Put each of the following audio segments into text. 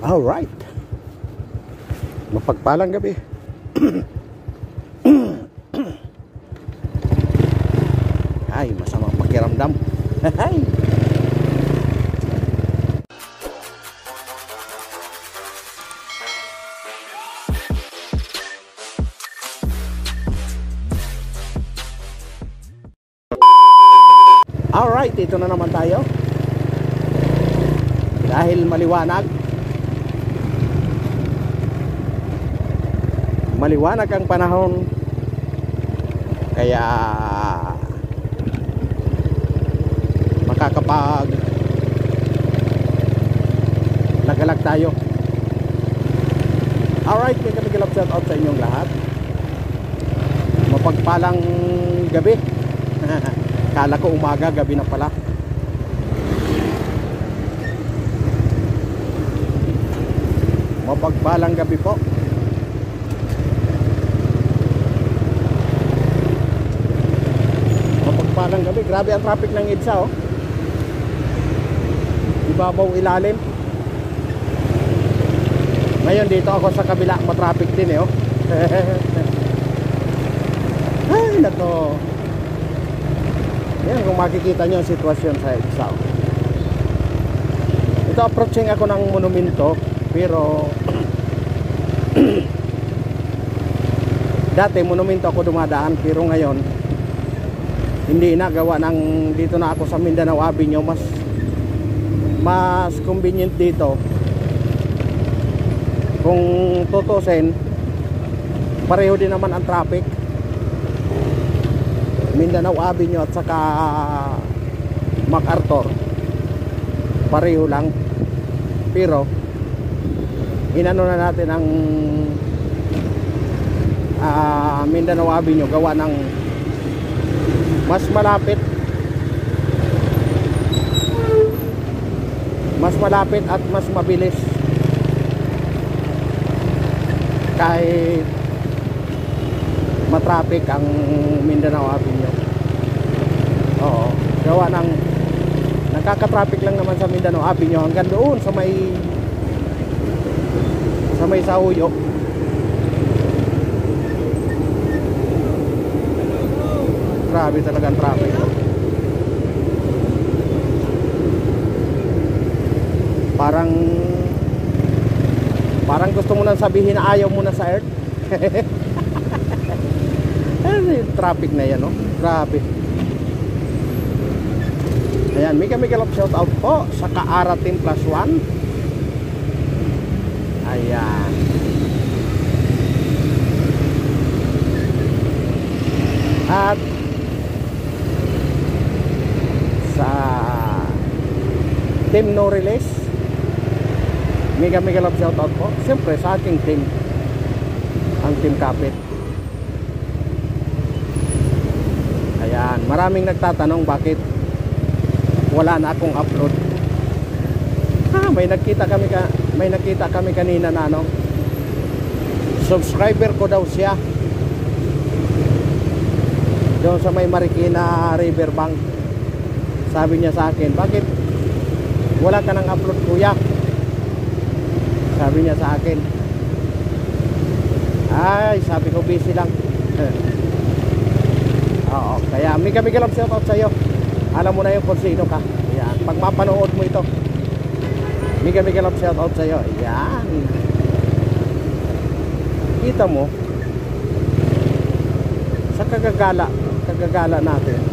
Alright, mapagpalang gabi. Ay, masamang pakiramdam. Ay. Alright, ito na naman tayo. Dahil maliwanag ang panahon, kaya makakapag nagalag tayo. Alright, may kami galap shout out sa inyong lahat. Mapagpalang gabi. Kala ko umaga, gabi na pala. Mapagpalang gabi po. Mapagpalang gabi. Grabe ang traffic ng EDSA, oh. Ibabaw ilalim. Ngayon dito ako sa kabila, matraffic din, eh, oh. Ay, nato. Yan, kung makikita nyo ang sitwasyon sa EDSA, oh. Ito, approaching ako ng monumento. Pero dati monumento ako dumadaan, pero ngayon hindi na, gawa ng dito na ako sa Mindanao Avenue. Mas convenient dito. Kung tutusin, pareho din naman ang traffic, Mindanao Avenue at saka MacArthur, pareho lang. Pero inano na natin ang Mindanao Avenue, gawa ng mas malapit at mas mabilis, kahit matraffic ang Mindanao Avenue. Oo, gawa ng nakaka-traffic lang naman sa Mindanao Avenue hanggang doon sa may Sauyo. Grabe talaga ang traffic. Parang gusto mo nang sabihin na ayaw mo na sa earth. Yung traffic na yan, oh. Grabe. Ayan, mega love shout out po sa Kaara Team Plus One. Ayan. At sa Team No Release, mega love shout out po. Siyempre sa aking team, ang Team Kapit. Ayan, maraming nagtatanong bakit wala na akong upload. May nakita kami kanina na ano, subscriber ko daw siya doon sa may Marikina Riverbank. Sabi niya sa akin, bakit wala ka nang upload, kuya? Sabi niya sa akin. Ay, sabi ko busy lang. Oo, kaya mega love shout out sa'yo. Alam mo na yung kung sino ka. Ayan, pag mapanood mo ito, mega love shout out sa'yo. Ayan. Kita mo sa kagagala natin.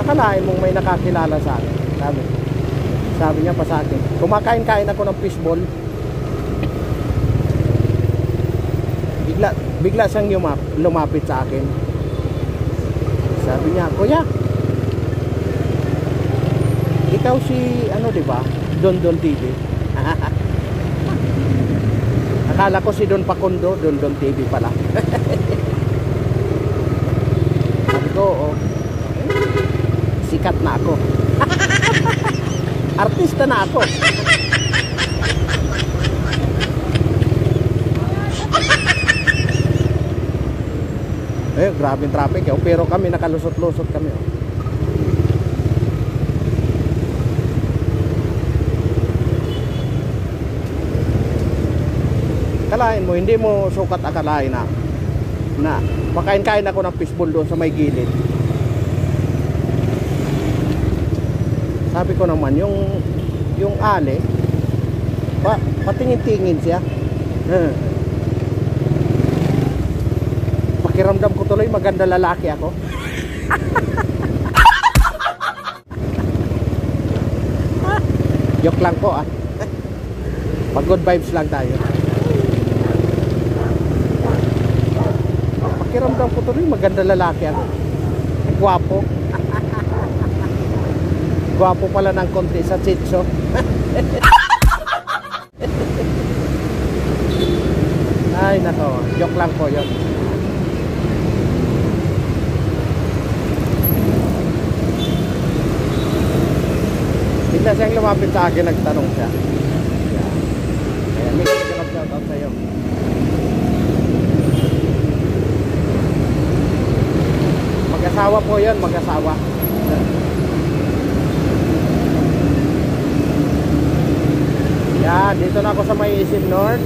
Akalain mong may nakakilala sa akin. Sabi niya pa sa akin, kumakain-kain ako ng fishball, bigla siyang lumapit sa akin. Sabi niya, kuya, ikaw si ano, diba? Don TV. Akala ko si Don Pacondo, Don TV pala. Sabi ko, oh, sikat na ako. Artista na ako. Grabe traffic, oh. Pero kami nakalusot-lusot kami, oh. Akalain mo, hindi mo sukat akalain na makain-kain ako ng fishball doon sa may gilid. Sabi ko naman, yung ale, patingin-tingin siya. Pakiramdam ko tuloy maganda lalaki ako. Joke lang po Pag good vibes lang tayo. Pakiramdam ko tuloy maganda lalaki ako. Gwapo. Gwapo pala ng konti sa chitso. Ay nako, joke lang po yun. Bigla siyang lumapit sa akin, nagtanong siya. Kaya may shout out sa'yo. Mag-asawa po yun, mag-asawa. Yan, dito na ako sa may Isim North.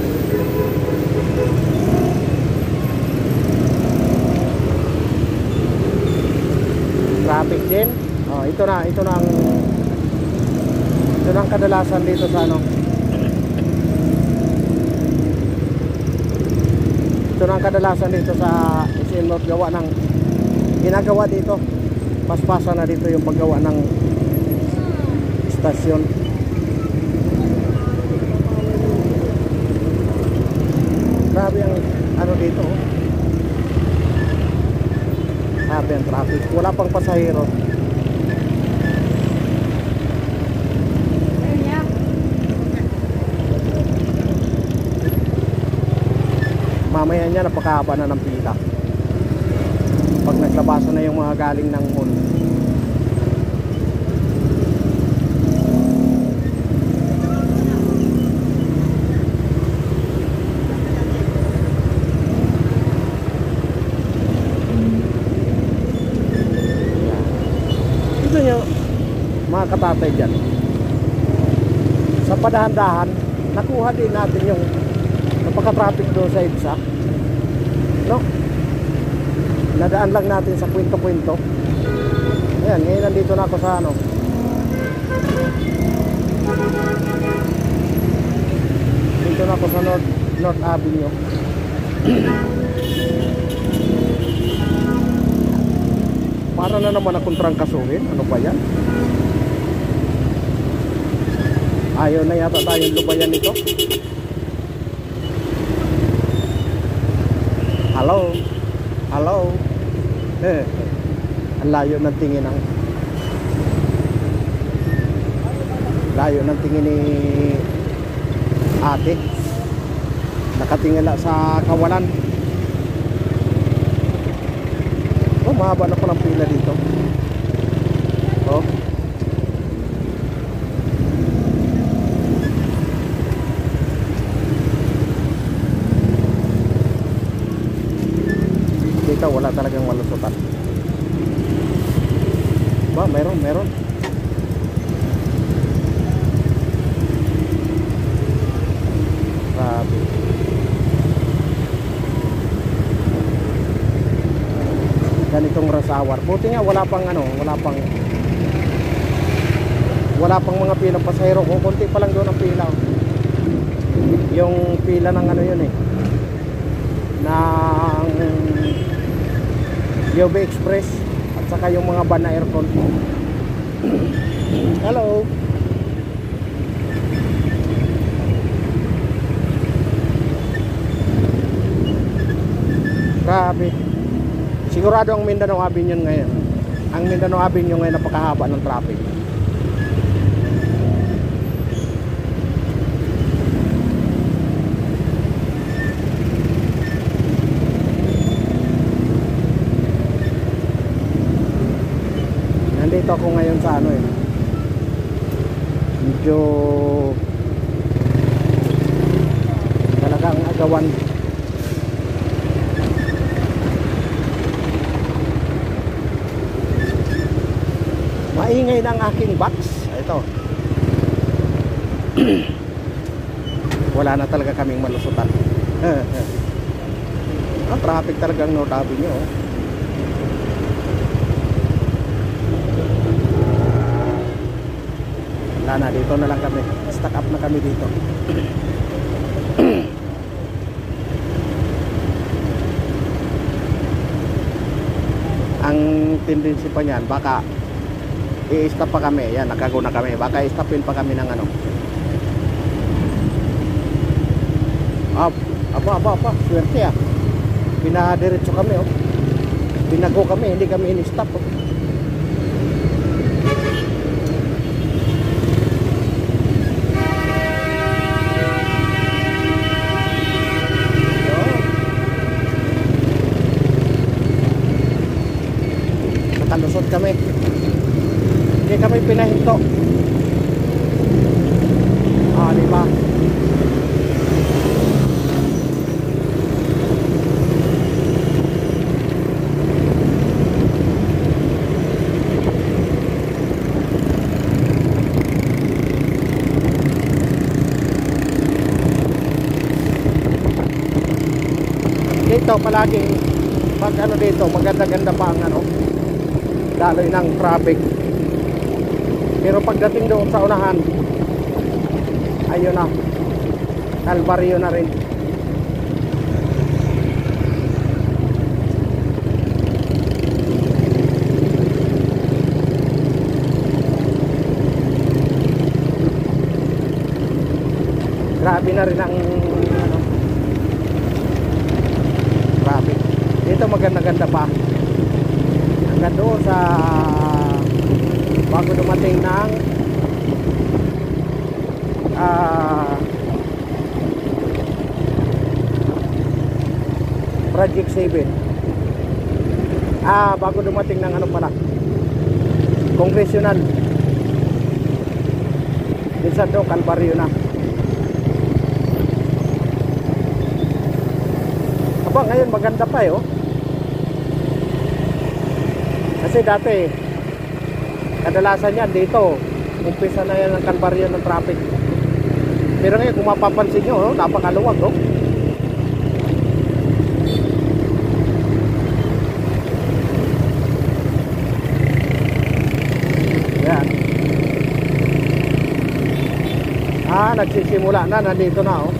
Traffic din. Oh, ito na ang kadalasan dito sa ano. Ito na ang kadalasan dito sa Isim North, gawa ng ginagawa dito. Paspasa na dito yung paggawa ng istasyon. Grabe ang ano dito. Grabe ang traffic. Wala pang pasahero. Mamaya niya napakahaba na ng pila pag naglabasan na yung mga galing ng mall. Ito nyo mga katatay dyan, sa padahan-dahan nakuha din natin yung napaka-traffic doon sa EDSA, no? Nadaan lang natin sa kwento-kwento. Ayan, ngayon nandito na ako sa ano, dito na ako sa North Avenue. Para na naman akong trangkasuhin. Ano ba yan? Ayaw na yata tayong lubayan nito. Hello? Hello? Ang layo ng tingin ng layo ng tingin ni ate. Nakatingala sa kawalan. Oh, mahaba na palang pila dito. Oh. Dito wala talagang malusutan. Ba, meron. Grabe. Ganitong rush hour. Buti nga wala pang mga pilang pasahero. Konti pa lang doon ang pila. Yung pila ng ano yun ng UB Express at saka yung mga van na aircon. Hello. Grabe. Sigurado ang Mindanao Avenue ngayon. Ang Mindanao Avenue ngayon napakahaba ng traffic. Nandito ako ngayon sa ano medyo talagang agawan. Maingay ng aking box. Ito. Wala na talaga kaming malusutan. Ang traffic talagang North Avenue, oh. Wala na, dito na lang kami. Stack up na kami dito. Ang tendency pa niyan, baka i-stop pa kami. Yan, nakago na kami. Baka i-stopin pa kami ng ano. Aba, swerte ah. Pinadiretso kami, oh. Binago kami, hindi kami in-stop, oh. Nakalusot kami. Hindi kami pinahinto. Diba? Dito palagi pag ano dito, maganda-ganda pa ang ano, daloy ng traffic. Pero pagdating doon sa unahan, ayun na, kalbaryo na rin. Grabe na rin ang ano, traffic. Dito maganda-ganda pa. Hanggang doon sa bago dumating ng Project 7. Bago dumating ng ano pala, Congressional. Minsan doon kalbaryo na. Aba, ngayon maganda pa eh, oh. Kasi dati kadalasan yan dito, umpisa na yan ang kalbaryo ng traffic. Pero ngayon kung mapapansin nyo, oh, napakaluwag, oh. Yan. Nagsisimula na, nandito na, oh.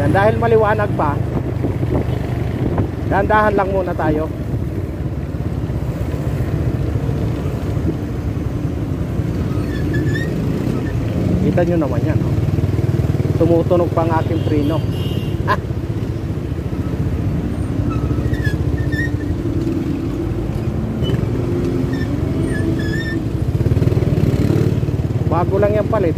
Yan, dahil maliwanag pa, dahan-dahan lang muna tayo. Kita nyo naman yan, oh. Tumutunog pa ang aking preno. Bago lang yung palit.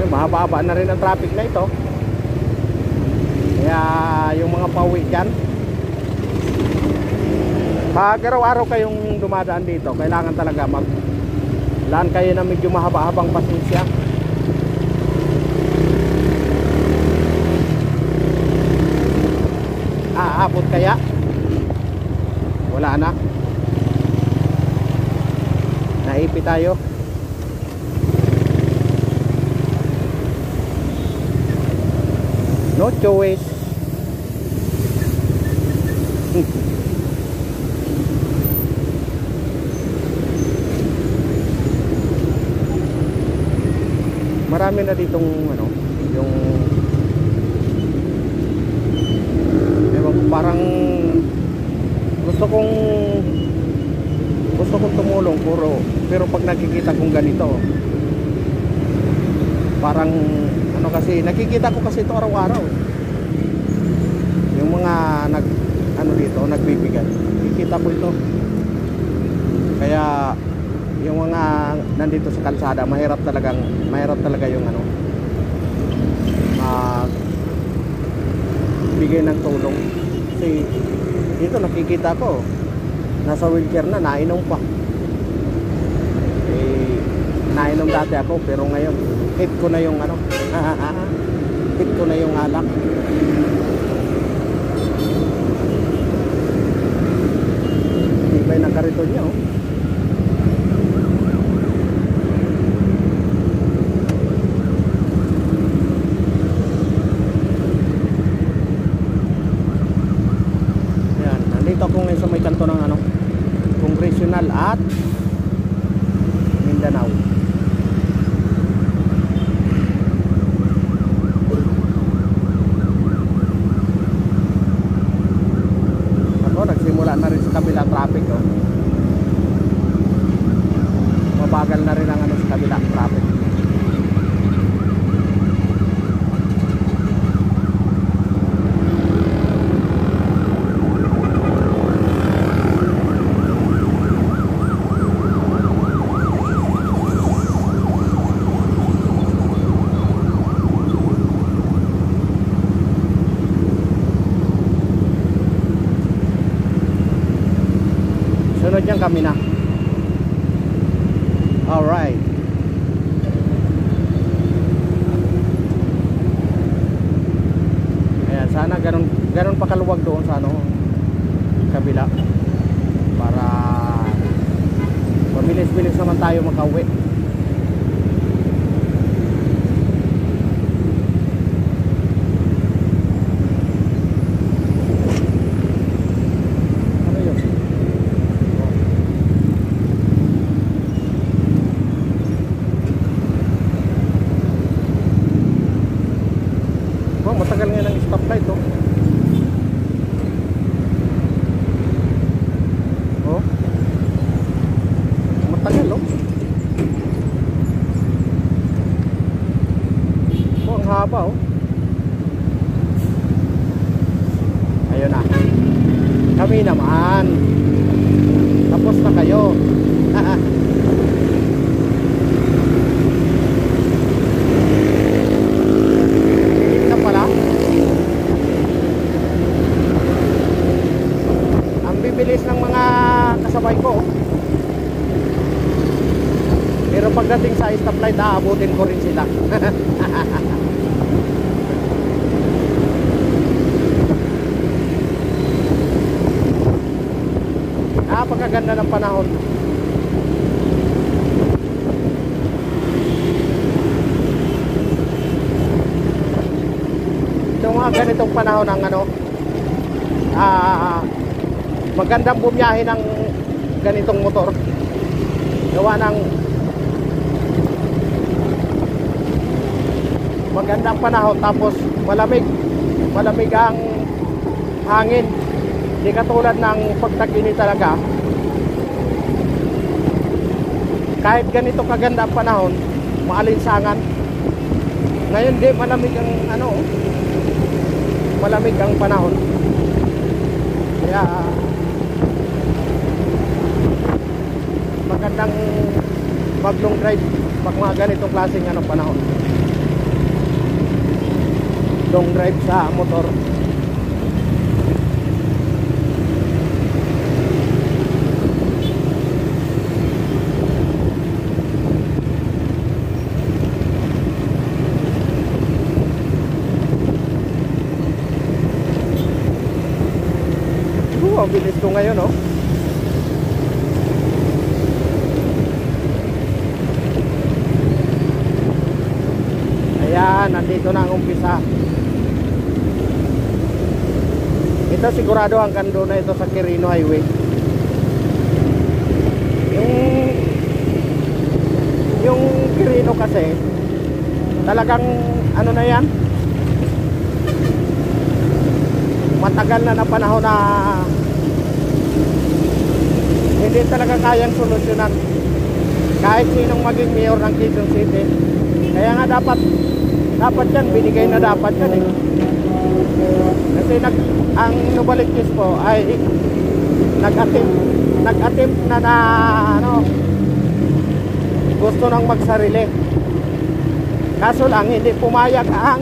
Mahaba-haba na rin ang traffic na ito. Kaya yung mga pauwi dyan, pag araw-araw kayong dumadaan dito, kailangan talaga maglaan kayo na medyo mahaba-habang pasensya. Aabot kaya? Wala na. Naipi tayo. No choice. Marami na ditong ano, yung parang gusto kong tumulong pero pag nakikita kong ganito, parang ano, kasi nakikita ko kasi ito araw-araw, yung mga dito nagbibigay, nakikita ko ito. Kaya yung mga nandito sa kalsada, mahirap talaga yung ano, bigay ng tulong. Kasi dito nakikita ko nasa wheelchair na, nainom pa. Nainom dati ako, pero ngayon hit ko na yung ano, hit ko na yung alak. tibay ng kariton niya, oh. Ayan, nandito ako ngayon sa may kanto ng ano, Congressional at Mindanao. Nagsimula na rin sa kabila traffic, oh. Mabagal na rin ang ano sa kabila traffic. Sunod yan kami na. Alright. Ayan, sana ganun pa kaluwag doon sa ano, kabila. Para mabilis-bilis naman tayo makauwi. Matagal nga ng stoplight, oh. Oh. Matagal, oh. Oh, ang haba, oh. Ayun na. Kami naman. Tapos na kayo. Bilis ng mga kasabay ko, pero pagdating sa stoplight, aabutin ko rin sila. Pagkaganda ng panahon. Itong mga ganitong panahon ng ano, magandang bumiyahe ng ganitong motor. Gawa ng magandang panahon, tapos malamig ang hangin. Hindi katulad ng pagtag-init talaga. Kahit ganito kaganda ang panahon, maalinsangan. Ngayon di malamig ang ano, malamig ang panahon. Kaya magandang mag long drive pag mga ganitong klaseng ano, panahon. Long drive sa motor. Ang bilis ko ngayon, oh. Ayan, nandito na ang umpisa. Ito sigurado hanggang doon na ito sa Quirino Highway. Yung Quirino kasi talagang ano na yan, matagal na panahon na hindi talaga kayang solusyonan kahit sinong maging mayor ng Quezon City. Kaya nga dapat yan, binigay na dapat yan, eh. Kasi ang Novaliches po ay nag-attempt na ano, gusto nang magsarili. Kaso lang hindi pumayag ang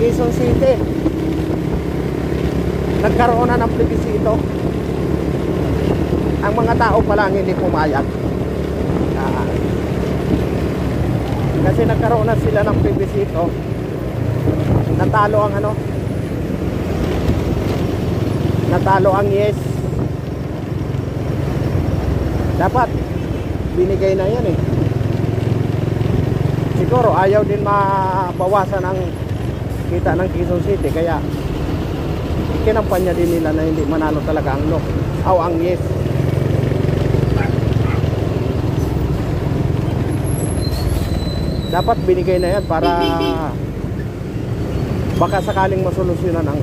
Quezon City. Nagkaroon na ng plebisito. Ang mga tao pa lang hindi pumayag. Kasi nagkaroon na sila ng plebisito. Natalo ang ano? Natalo ang yes. Dapat binigay na yan eh. Siguro ayaw din mabawasan ang kita ng Quezon City, kaya kinampanya din nila na hindi manalo talaga ang no o ang yes. Dapat binigay na yan para baka sakaling masolusyonan ang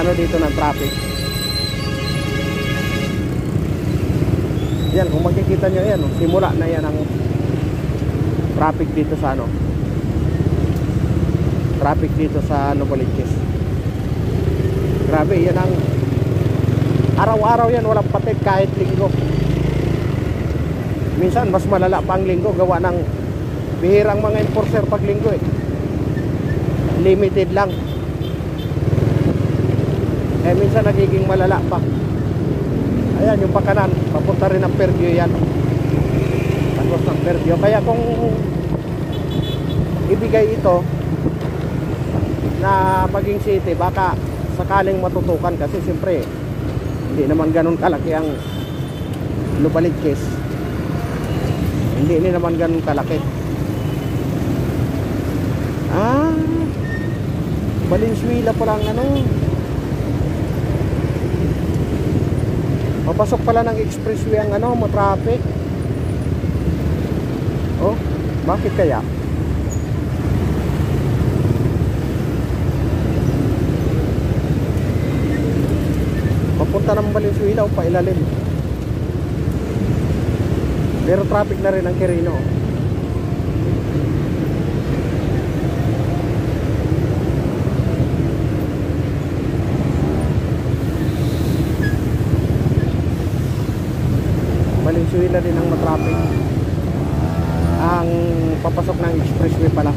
ano dito ng traffic. Yan, kung makikita nyo yan, simula na yan ang traffic dito sa ano, traffic dito sa Novaliches. Grabe, yan ang araw-araw yan, walang patid kahit linggo. Minsan mas malala pa ang linggo, gawa ng bihirang mga enforcer pag linggo eh. Limited lang. Eh minsan nagiging malala pa. Ayan yung pakanan, papunta rin ng Perdio yan. Tapos ng Perdio. Kaya kung ibigay ito na maging city, baka sakaling matutukan, kasi siyempre hindi naman ganun kalaki ang Novaliches. Hindi naman ganun kalaki. Valenzuela pa lang ano. Papasok pala ng expressway ang ano, matraffic. Oh, bakit kaya? Papunta ng Valenzuela o pailalim. Pero traffic na rin ang Quirino. Valenzuela din ang matraffic. Ang papasok ng expressway pala.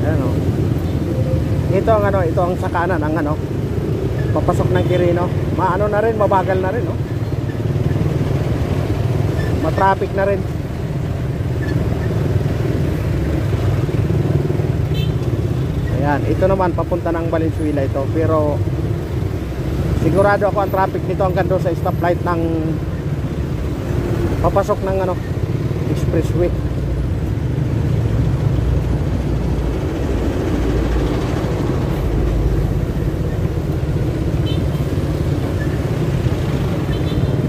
Ayan o. Ito ang ano, ito ang sakanan ang ano, papasok ng Quirino. Maano na rin, mabagal na rin, no? Matraffic na rin. Ayan, ito naman papunta ng Valenzuela ito. Pero sigurado ako ang traffic nito hanggang doon sa stoplight ng papasok ng ano, expressway.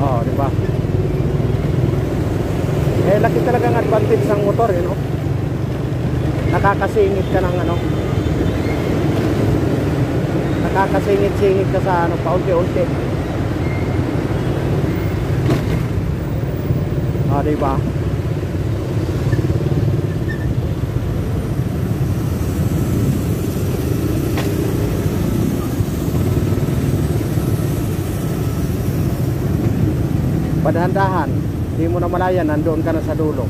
Oh, di ba? Eh, laki talagang advantage ng motor, no? Nakakasingit ka ng ano, nakakasingit-singit ka sa ano, paunti-unti. Ah, diba? Padahan-dahan, hindi mo na malaya, nandoon ka na sa dulo.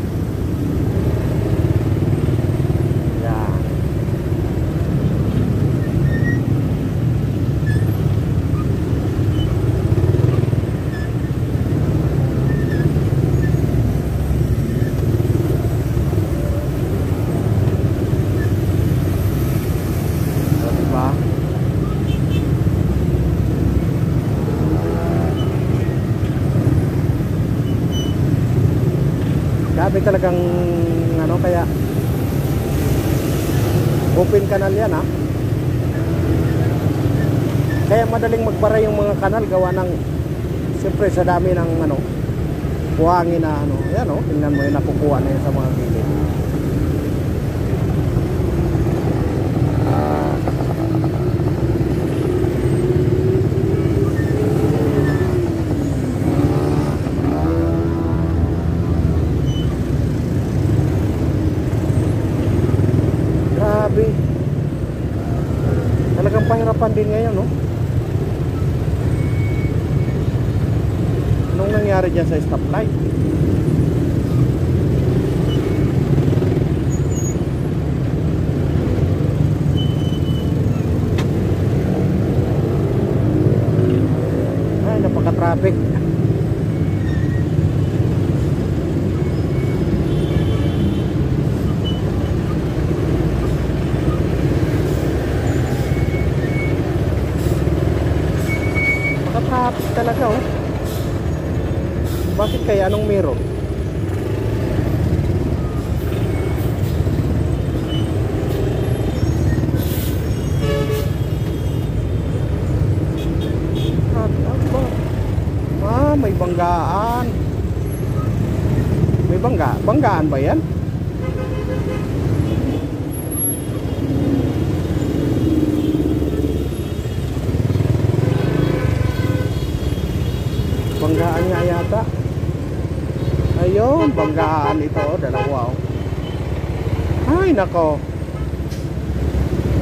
Yan. Diba? Grabe talagang ano, kaya open canal yan, ha. Kaya madaling magbara yung mga kanal, gawa ng siyempre sa dami ng ano, buhangin na ano. Yan, oh, tingnan mo yung nakukuha na yun sa mga gilid. Talagang pahirapan din ngayon, no? Anong nangyari dyan sa stoplight? Ay, napaka-traffic. Bakit kaya? Anong meron? May banggaan. May banggaan ba yan? Banggaan nga yata. Ayun, banggaan ito, dalawa. Ay nako,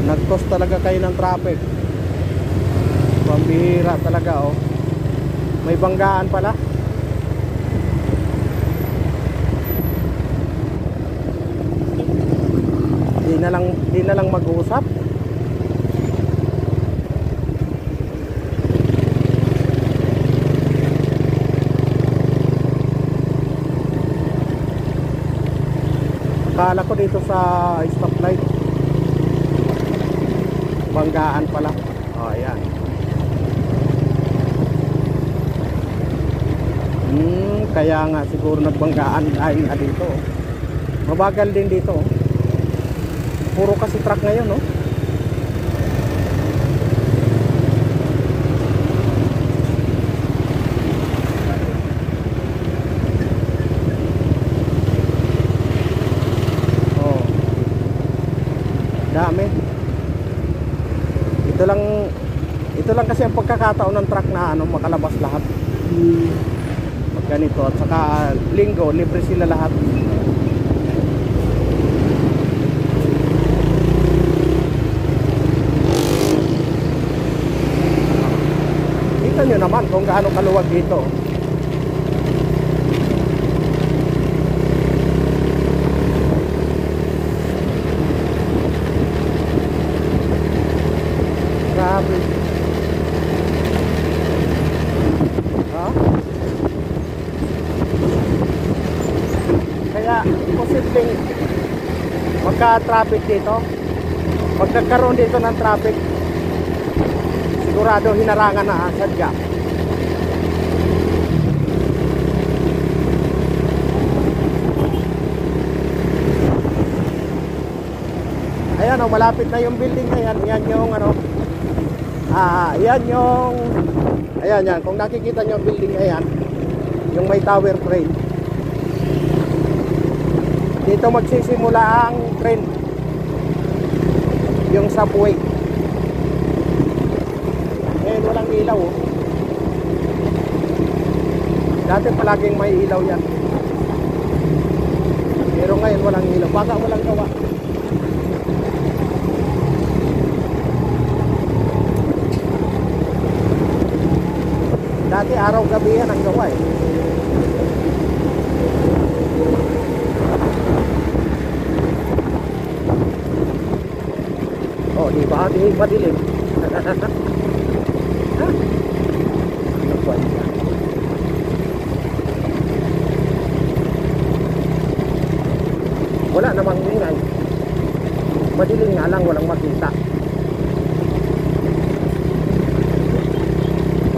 nagtos talaga kayo ng traffic. Pambihira talaga. May banggaan pala. Di na lang mag-uusap. Akala ko dito sa stoplight banggaan pala. Ayan. Kaya nga siguro nagbanggaan dahil nga dito. Mabagal din dito. Puro kasi truck ngayon, no? Oh. Dami. Ito lang kasi ang pagkakataon ng truck na makalabas lahat. Ganito, at saka linggo libre sila lahat. Kita nyo naman kung gaano kaluwag dito. Grabe. Kaya posibleng magka-traffic dito. Pag nagkaroon dito ng traffic, sigurado hinarangan na sadya. Ayan, malapit na yung building na yan. Yan yung yan yung ayan, kung nakikita nyo yung building na yan, yung may tower crane. Dito magsisimula ang train, yung subway. Ngayon walang ilaw. Dati palaging may ilaw yan, pero ngayon walang ilaw. Baka walang gawa. Dati araw-gabi yan ang gawa eh. Oh, di ba? Di madilim. Wala namang ingay. Madilim nga lang, walang makita.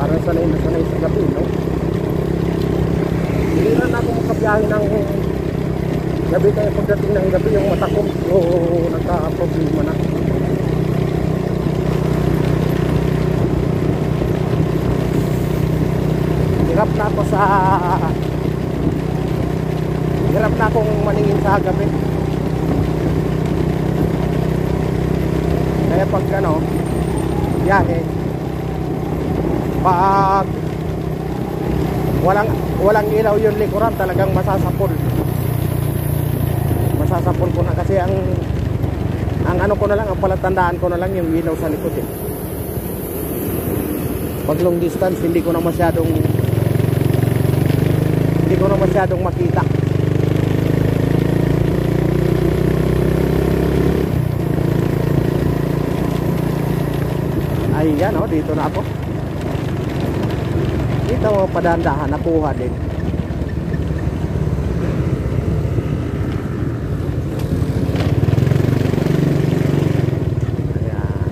Parang sanay na sanay sa gabi, no? Hindi na ako makabiyahe ng gabi, kaya pagdating ng gabi yung mata ko nagka-problema na. Hirap na akong maningin sa gabi. Kaya pag biyahe, pag walang ilaw yung likuran, talagang masasapol ko na, kasi ang ko na lang, ang palatandaan ko na lang yung ilaw sa likod eh. Pag long distance, hindi ko na masyadong makita. Ayan, dito na ako. Dito padandahan, nakuha din. Ayan.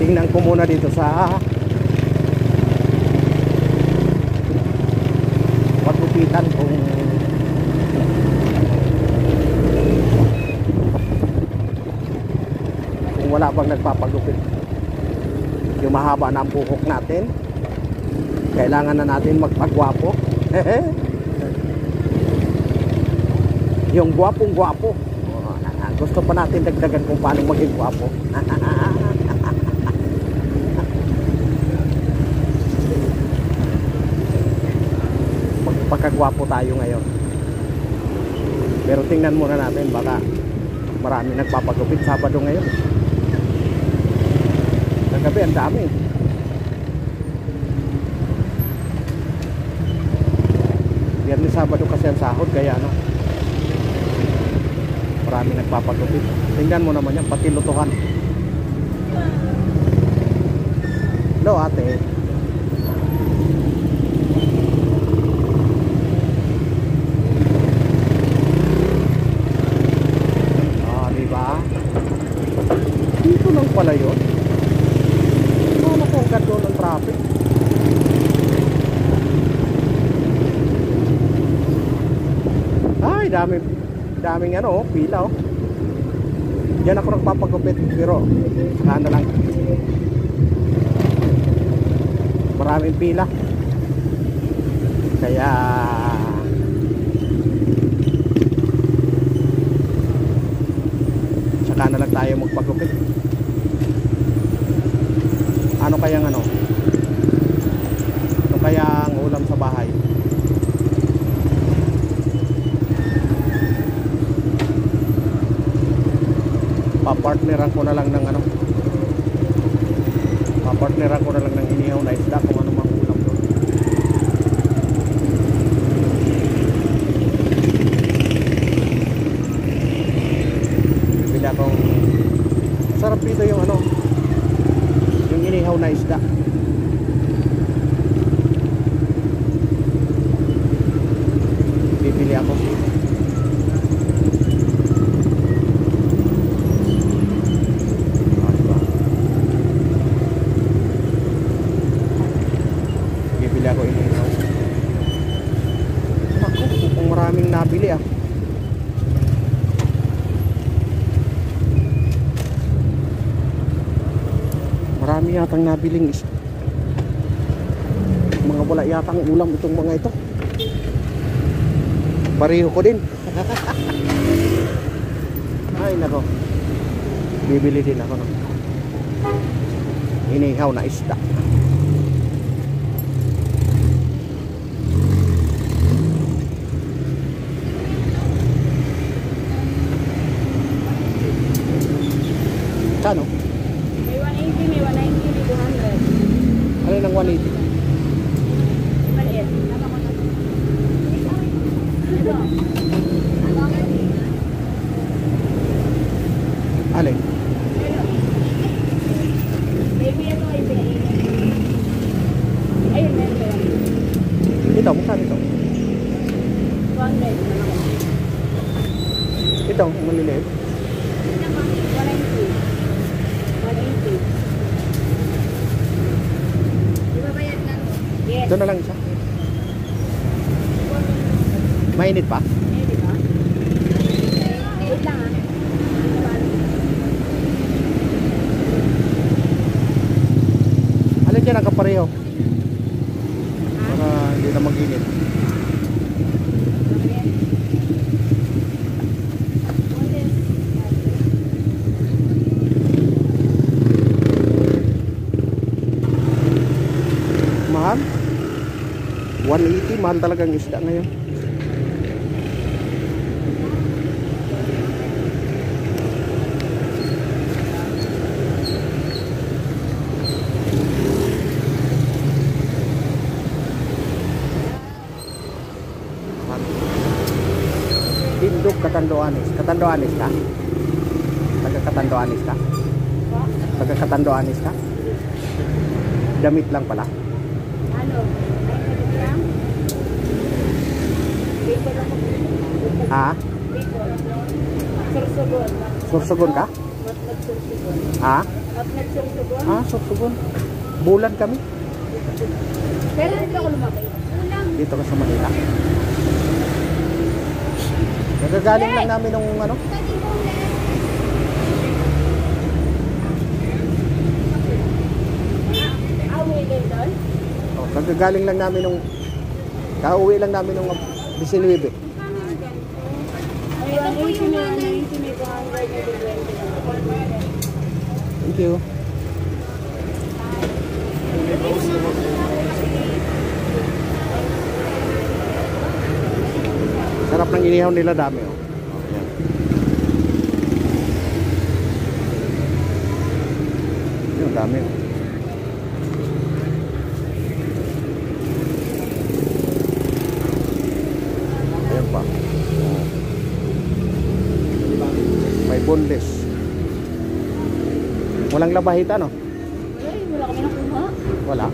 Tingnan ko ko muna dito sa paggupitan kung wala bang nagpapagupit. Yung mahaba na ang buhok natin, kailangan na natin magpagwapo. Yung gwapong gwapo, gusto pa natin dagdagan kung paano maging gwapo. Magpakagwapo tayo ngayon. Pero tingnan muna natin, baka marami nagpapagupit Sabado ngayon. Kagabi ang dami. Biyernes, Sabado kasi ang sahod, kaya ano, marami nagpapagupit. Tingnan mo naman yan, pati lutuhan. Hello ate. Diba? Dito lang pala yun. Ano kung ganda ng traffic? Ay, daming ano, pila oh. Diyan ako nagpapagupit, pero saka lang. Maraming pila. Kaya saka na lang tayo magpagupit. Ano kayang ano? Ano kayang ulam sa bahay? Papartneran ko na lang ng ano? Papartneran ko na lang ng inihaw na isda kung ano mang ulam doon. Bili akong sarap dito yung ano, yung inihaw na isda. Bibili ako. Bibili ako inihaw. Naku, kung maraming nabili ah. Marami yatang nabiling isda. Mga wala yatang ulam itong mga ito. Pareho ko din. Ay nako, bibili din ako ng inihaw na isda. Kano? May 180, may 190, may 200. Ano ng 180? Maliit. Ito. Alin? Baby, ito ay baby. Ayun, meron. Ito, mukha nito. 200. Ito, maliliit. 190. 180. Di ba bayad na? Yes. Ito na lang isa. Mainit pa? Eh, di ba? Wait lang ah. Alin dyan ang kapareho? Para hindi na mag-init. Mahal? 180, mahal talagang isda ngayon. Tindog Katanduanes. Katanduanes ka? Taga Katanduanes ka? Taga Katanduanes ka? Damit lang pala. Ano? Lang? Bicol ako. Ha? Bicol. Sursugon. Sursugon ka? Sursugon. Ha? At nagsursugon. Ah, Sorsogon. Bulan kami. Pero dito ako lumaki. Dito ka sa Manila. Nagagaling lang namin nung ano. Awi din doon. Oh, kagagaling lang namin nung kauwi lang namin nung 19. May 180, may 190, may 200, may 220. Thank you. Sarap ng inihaw nila, dami oh. Ayan. Yung dami oh. Ayan pa. Oh. May boneless. Walang labahita no? Ay, wala kami nakuha. Wala.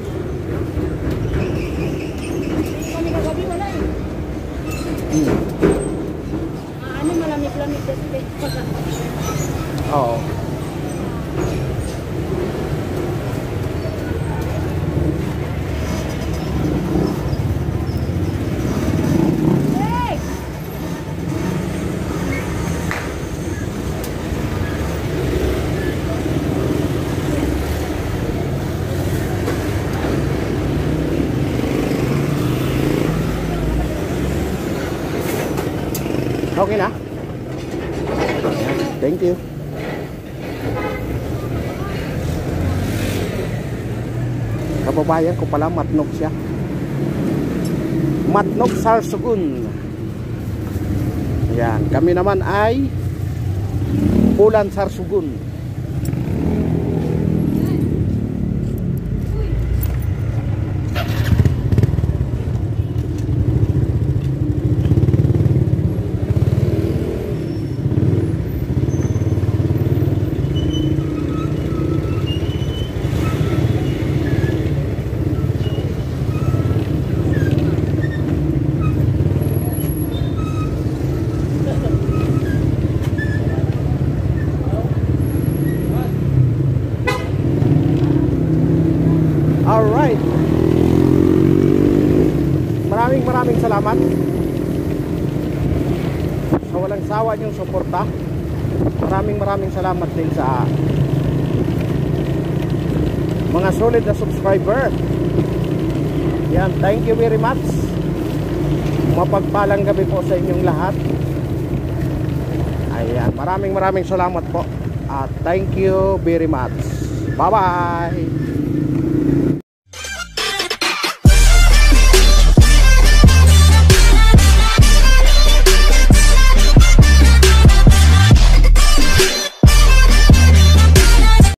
Kami kagabi wala eh. Ano, malamig-lamig kasi pagka. Oo. Hey! Okay na? Thank you. Kababayan ko pala, Matnog siya. Matnog Sorsogon. Ayan, kami naman ay Bulan Sorsogon. Alright. Maraming salamat sa walang sawa niyong suporta. Maraming salamat din sa mga solid na subscriber. Yan, thank you very much. Mapagpalang gabi po sa inyong lahat. Ayan, maraming salamat po. At thank you very much. Bye bye.